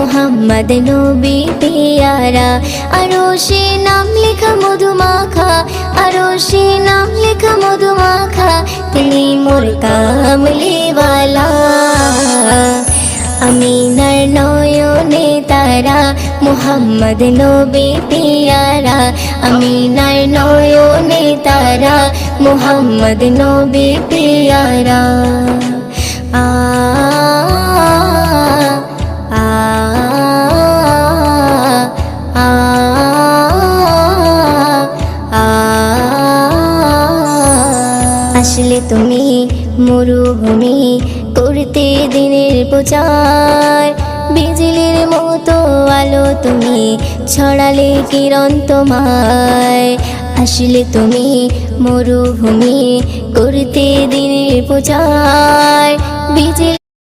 मुहम्मद नबी प्यारा अरोशे नाम लिखा मधुमाखा अरोशे नाम लिखा मधुमाखा तिनी मोर कामलीवाला अमीनार नयने तारा मुहम्मद नबी प्यारा अमीनार नयने तारा मुहम्मद नबी प्यारा आ আসলে তুমি মরুভূমি করতে দিনের প্রচার বিজলির মতো আলো তুমি ছড়ালে কিরণ তোমায় আসলে তুমি মরুভূমি করতে দিনের প্রচার বিজলি